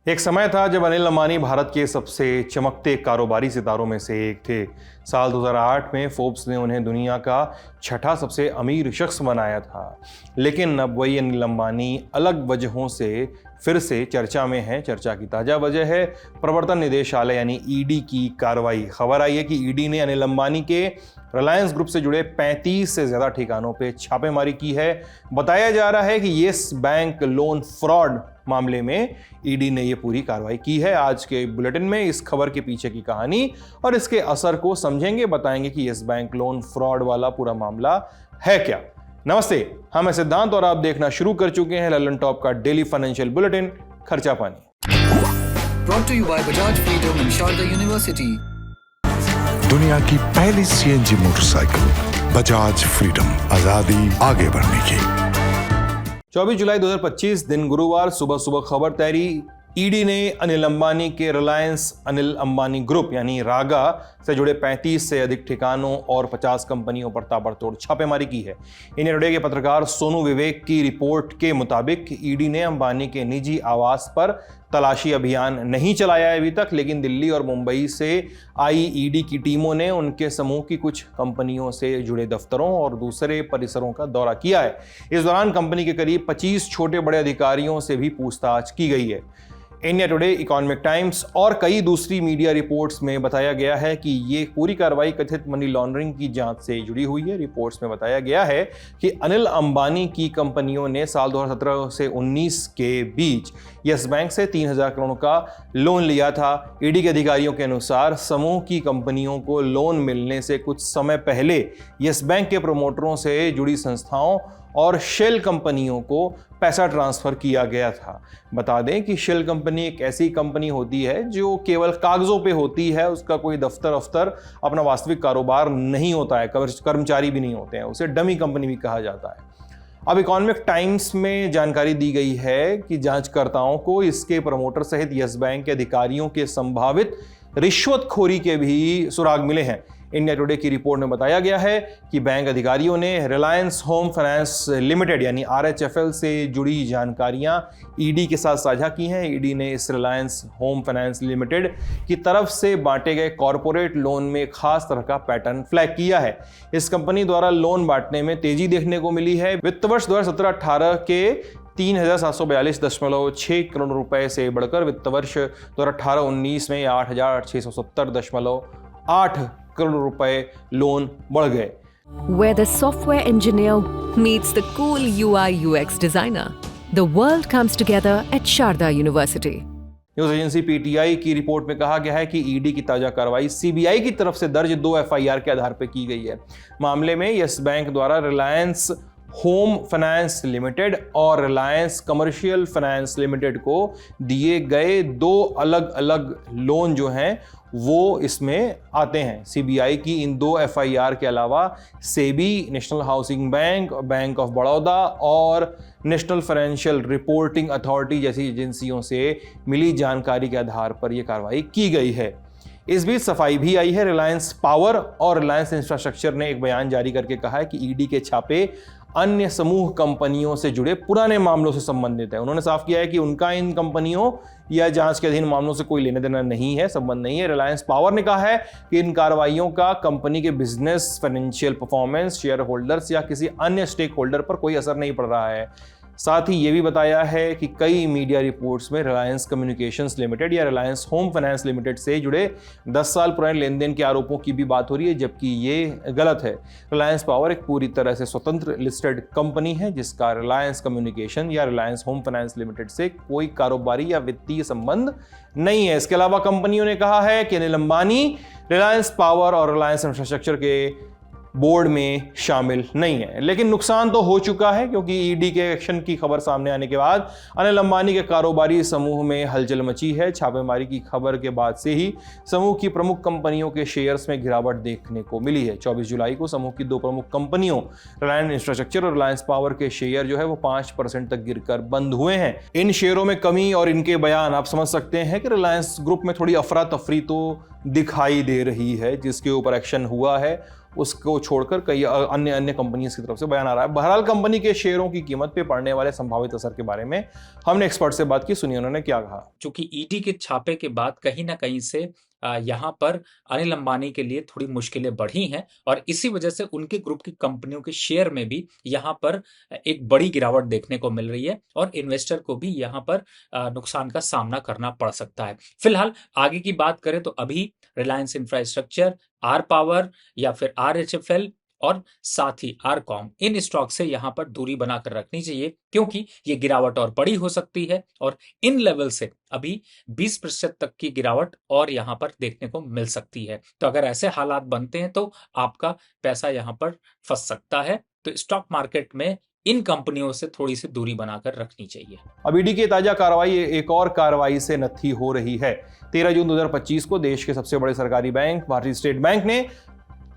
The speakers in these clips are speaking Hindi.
एक समय था जब अनिल अंबानी भारत के सबसे चमकते कारोबारी सितारों में से एक थे। साल 2008 में फोर्ब्स ने उन्हें दुनिया का छठा सबसे अमीर शख्स बनाया था। लेकिन अब वही अनिल अंबानी अलग वजहों से फिर से चर्चा में है। चर्चा की ताज़ा वजह है प्रवर्तन निदेशालय यानी ईडी की कार्रवाई। खबर आई है कि ईडी ने अनिल अंबानी के रिलायंस ग्रुप से जुड़े 35 से ज़्यादा ठिकानों पे छापेमारी की है। बताया जा रहा है कि येस बैंक लोन फ्रॉड मामले में ईडी ने ये पूरी कार्रवाई की है। आज के बुलेटिन में इस खबर के पीछे की कहानी और इसके असर को समझेंगे, बताएंगे कि येस बैंक लोन फ्रॉड वाला पूरा मामला है क्या। नमस्ते, हम सिद्धांत और आप देखना शुरू कर चुके हैं ललन टॉप का डेली फाइनेंशियल बुलेटिन खर्चा पानी। Brought to you by Bajaj Freedom and Sharda University. दुनिया की पहली सीएनजी मोटरसाइकिल बजाज फ्रीडम, आजादी आगे बढ़ने की। 24 जुलाई 2025 दिन गुरुवार सुबह सुबह खबर तैरी। ईडी ने अनिल अंबानी के रिलायंस अनिल अंबानी ग्रुप यानी रागा से जुड़े 35 से अधिक ठिकानों और 50 कंपनियों पर ताबड़तोड़ छापेमारी की है। इंडिया टुडे के पत्रकार सोनू विवेक की रिपोर्ट के मुताबिक ईडी ने अंबानी के निजी आवास पर तलाशी अभियान नहीं चलाया है अभी तक, लेकिन दिल्ली और मुंबई से आई ईडी की टीमों ने उनके समूह की कुछ कंपनियों से जुड़े दफ्तरों और दूसरे परिसरों का दौरा किया है। इस दौरान कंपनी के करीब 25 छोटे बड़े अधिकारियों से भी पूछताछ की गई है। इंडिया टुडे, इकोनॉमिक टाइम्स और कई दूसरी मीडिया रिपोर्ट्स में बताया गया है कि ये पूरी कार्रवाई कथित मनी लॉन्ड्रिंग की जांच से जुड़ी हुई है। रिपोर्ट्स में बताया गया है कि अनिल अंबानी की कंपनियों ने साल 2017 से 19 के बीच येस बैंक से 3,000 करोड़ का लोन लिया था। ईडी के अधिकारियों के अनुसार समूह की कंपनियों को लोन मिलने से कुछ समय पहले येस बैंक के प्रमोटरों से जुड़ी संस्थाओं और शेल कंपनियों को पैसा ट्रांसफर किया गया था। बता दें कि शेल कंपनी एक ऐसी कंपनी होती है जो केवल कागजों पे होती है, उसका कोई दफ्तर अपना वास्तविक कारोबार नहीं होता है, कर्मचारी भी नहीं होते हैं, उसे डमी कंपनी भी कहा जाता है। अब इकोनॉमिक टाइम्स में जानकारी दी गई है कि जांचकर्ताओं को इसके प्रमोटर सहित येस बैंक के अधिकारियों के संभावित रिश्वतखोरी के भी सुराग मिले हैं। इंडिया टुडे की रिपोर्ट में बताया गया है कि बैंक अधिकारियों ने रिलायंस होम फाइनेंस लिमिटेड यानी RHFL से जुड़ी जानकारियां ईडी के साथ साझा की हैं। ईडी ने इस रिलायंस होम फाइनेंस लिमिटेड की तरफ से बांटे गए कॉरपोरेट लोन में खास तरह का पैटर्न फ्लैग किया है। इस कंपनी द्वारा लोन बांटने में तेजी देखने को मिली है। वित्त वर्ष 2017-18 के 3,742.6 करोड़ रुपए से बढ़कर वित्त वर्ष 2018-19 में 8,670.8 करोड़ रुपए लोन बढ़ गए। Where the software engineer meets the cool UI UX designer, the world comes together at Sharda University. News agency PTI की रिपोर्ट में कहा गया है कि ईडी की ताजा कार्रवाई CBI की तरफ से दर्ज 2 FIR के आधार पर की गई है। मामले में येस बैंक द्वारा रिलायंस होम फाइनेंस लिमिटेड और रिलायंस कमर्शियल फाइनेंस लिमिटेड को दिए गए 2 अलग अलग लोन जो हैं वो इसमें आते हैं। CBI की इन 2 FIR के अलावा SEBI, national housing bank, bank of Baroda और नेशनल फाइनेंशियल रिपोर्टिंग अथॉरिटी जैसी एजेंसियों से मिली जानकारी के आधार पर यह कार्रवाई की गई है। इस बीच सफाई भी आई है। रिलायंस पावर और रिलायंस इंफ्रास्ट्रक्चर ने एक बयान जारी करके कहा है कि ईडी के छापे अन्य समूह कंपनियों से जुड़े पुराने मामलों से संबंधित है। उन्होंने साफ किया है कि उनका इन कंपनियों या जांच के अधीन मामलों से कोई लेना देना नहीं है, संबंध नहीं है। रिलायंस पावर ने कहा है कि इन कार्रवाइयों का कंपनी के business, financial performance, share holders या किसी अन्य स्टेक होल्डर पर कोई असर नहीं पड़ रहा है। साथ ही ये भी बताया है कि कई मीडिया रिपोर्ट्स में रिलायंस कम्युनिकेशंस लिमिटेड या रिलायंस होम फाइनेंस लिमिटेड से जुड़े 10 साल पुराने लेन देन के आरोपों की भी बात हो रही है, जबकि ये गलत है। रिलायंस पावर एक पूरी तरह से स्वतंत्र लिस्टेड कंपनी है जिसका रिलायंस कम्युनिकेशन या रिलायंस होम फाइनेंस लिमिटेड से कोई कारोबारी या वित्तीय संबंध नहीं है। इसके अलावा कंपनियों ने कहा है कि अनिल अंबानी रिलायंस पावर और रिलायंस इंफ्रास्ट्रक्चर के बोर्ड में शामिल नहीं है। लेकिन नुकसान तो हो चुका है, क्योंकि ईडी के एक्शन की खबर सामने आने के बाद अनिल अंबानी के कारोबारी समूह में हलचल मची है। छापेमारी की खबर के बाद से ही समूह की प्रमुख कंपनियों के शेयर्स में गिरावट देखने को मिली है। 24 जुलाई को समूह की 2 प्रमुख कंपनियों रिलायंस इंफ्रास्ट्रक्चर और रिलायंस पावर के शेयर जो है वो 5% तक गिरकर बंद हुए हैं। इन शेयरों में कमी और इनके बयान आप समझ सकते हैं कि रिलायंस ग्रुप में थोड़ी अफरा तफरी तो दिखाई दे रही है, जिसके ऊपर एक्शन हुआ है उसको छोड़कर कई अन्य अन्य कंपनीज की तरफ से बयान आ रहा है। बहरहाल कंपनी के शेयरों की कीमत पे पड़ने वाले संभावित असर के बारे में हमने एक्सपर्ट से बात की, सुनिए उन्होंने क्या कहा। चूंकि ईडी के छापे के बाद कहीं ना कहीं से यहाँ पर अनिल अंबानी के लिए थोड़ी मुश्किलें बढ़ी हैं और इसी वजह से उनके ग्रुप की कंपनियों के शेयर में भी यहाँ पर एक बड़ी गिरावट देखने को मिल रही है और इन्वेस्टर को भी यहाँ पर नुकसान का सामना करना पड़ सकता है। फिलहाल आगे की बात करें तो अभी रिलायंस इंफ्रास्ट्रक्चर, आर पावर या फिर RHFL और साथ ही आरकॉम, इन स्टॉक से यहां पर दूरी बनाकर रखनी चाहिए क्योंकि ये गिरावट और बड़ी हो सकती है और इन लेवल से अभी 20% तक की गिरावट और यहां पर देखने को मिल सकती है। तो अगर ऐसे हालात बनते हैं तो आपका पैसा यहां पर फंस सकता है। तो स्टॉक मार्केट में इन कंपनियों से थोड़ी सी दूरी बनाकर रखनी चाहिए। अब ईडी की ताजा कार्रवाई एक और कार्रवाई से नत्थी हो रही है। 13 जून 2025 को देश के सबसे बड़े सरकारी बैंक भारतीय स्टेट बैंक ने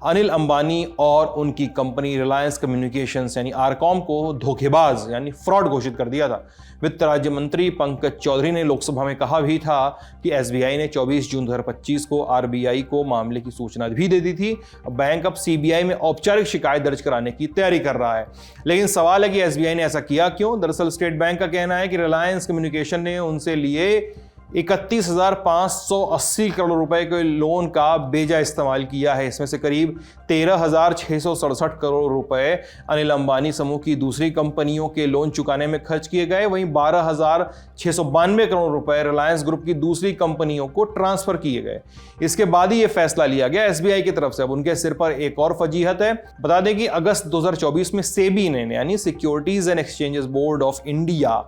अनिल अंबानी और उनकी कंपनी रिलायंस कम्युनिकेशंस यानी आरकॉम को धोखेबाज यानी फ्रॉड घोषित कर दिया था। वित्त राज्य मंत्री पंकज चौधरी ने लोकसभा में कहा भी था कि एसबीआई ने 24 जून 2025 को आरबीआई को मामले की सूचना भी दे दी थी। बैंक अब सीबीआई में औपचारिक शिकायत दर्ज कराने की तैयारी कर रहा है। लेकिन सवाल है कि एसबीआई ने ऐसा किया क्यों? दरअसल स्टेट बैंक का कहना है कि रिलायंस कम्युनिकेशन ने उनसे लिए 31,580 करोड़ रुपए के लोन का बेजा इस्तेमाल किया है। इसमें से करीब 13,667 करोड़ रुपए अनिल अंबानी समूह की दूसरी कंपनियों के लोन चुकाने में खर्च किए गए। वहीं 12,692 करोड़ रुपए रिलायंस ग्रुप की दूसरी कंपनियों को ट्रांसफर किए गए। इसके बाद ही यह फैसला लिया गया एसबीआई की तरफ से। अब उनके सिर पर एक और फजीहत है। बता दें कि अगस्त 2024 में सेबी ने यानी securities and exchanges board of India,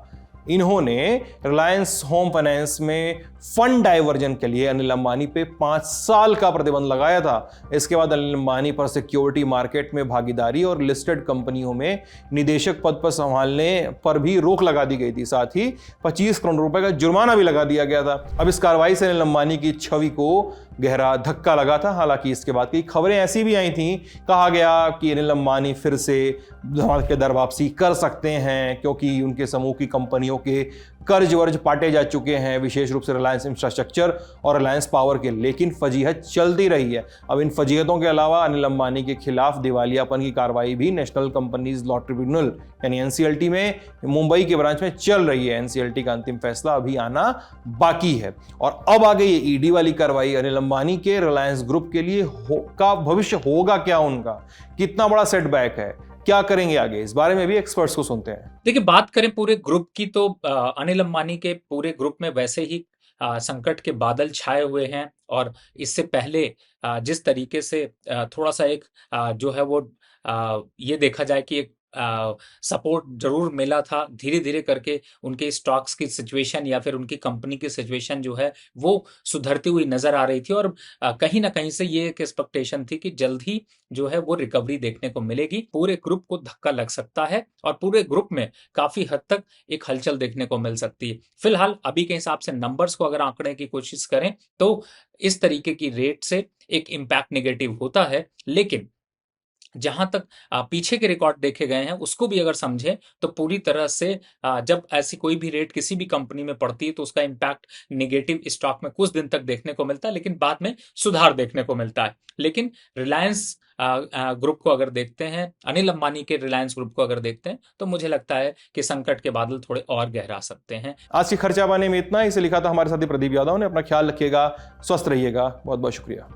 इन्होंने रिलायंस होम फाइनेंस में फंड डाइवर्जन के लिए अनिल अंबानी पे 5 साल का प्रतिबंध लगाया था। इसके बाद अनिल अंबानी पर सिक्योरिटी मार्केट में भागीदारी और लिस्टेड कंपनियों में निदेशक पद पर संभालने पर भी रोक लगा दी गई थी। साथ ही 25 करोड़ रुपए का जुर्माना भी लगा दिया गया था। अब इस कार्रवाई से अनिल अंबानी की छवि को गहरा धक्का लगा था। हालांकि इसके बाद कई खबरें ऐसी भी आई थीं, कहा गया कि अनिल अंबानी फिर से धमाकेदार वापसी कर सकते हैं क्योंकि उनके समूह की कंपनियों के कर्ज वर्ज पाटे जा चुके हैं, विशेष रूप से रिलायंस इंफ्रास्ट्रक्चर और रिलायंस पावर के। लेकिन फजीहत चलती रही है। अब इन फजीहतों के अलावा अनिल अंबानी के खिलाफ दिवालियापन की कार्रवाई भी नेशनल कंपनीज लॉ ट्रिब्यूनल यानी एनसीएलटी में मुंबई के ब्रांच में चल रही है। एनसीएलटी का अंतिम फैसला अभी आना बाकी है। और अब आ गई ये ईडी वाली कार्रवाई। अनिल अंबानी के रिलायंस ग्रुप के लिए का भविष्य होगा क्या? उनका कितना बड़ा सेटबैक है? क्या करेंगे आगे? इस बारे में भी एक्सपर्ट्स को सुनते हैं। देखिए, बात करें पूरे ग्रुप की तो अनिल अंबानी के पूरे ग्रुप में वैसे ही संकट के बादल छाए हुए हैं और इससे पहले जिस तरीके से थोड़ा सा एक जो है वो ये देखा जाए कि एक सपोर्ट जरूर मिला था। धीरे धीरे करके उनके स्टॉक्स की सिचुएशन या फिर उनकी कंपनी की सिचुएशन जो है वो सुधरती हुई नजर आ रही थी और कहीं ना कहीं से ये एक एक्सपेक्टेशन थी कि जल्द ही जो है वो रिकवरी देखने को मिलेगी। पूरे ग्रुप को धक्का लग सकता है और पूरे ग्रुप में काफी हद तक एक हलचल देखने को मिल सकती है। फिलहाल अभी के हिसाब से नंबर्स को अगर आंकड़ने की कोशिश करें तो इस तरीके की रेट से एक इम्पैक्ट नेगेटिव होता है। लेकिन जहां तक पीछे के रिकॉर्ड देखे गए हैं उसको भी अगर समझें तो पूरी तरह से जब ऐसी कोई भी रेट किसी भी कंपनी में पड़ती है तो उसका इम्पैक्ट नेगेटिव स्टॉक में कुछ दिन तक देखने को मिलता है, लेकिन बाद में सुधार देखने को मिलता है। लेकिन रिलायंस ग्रुप को अगर देखते हैं, अनिल अंबानी के रिलायंस ग्रुप को अगर देखते हैं तो मुझे लगता है कि संकट के बादल थोड़े और गहरा सकते हैं। आज की खर्चा पाने में इतना। इसे लिखा था हमारे साथी प्रदीप यादव ने। अपना ख्याल रखिएगा, स्वस्थ रहिएगा। बहुत बहुत शुक्रिया।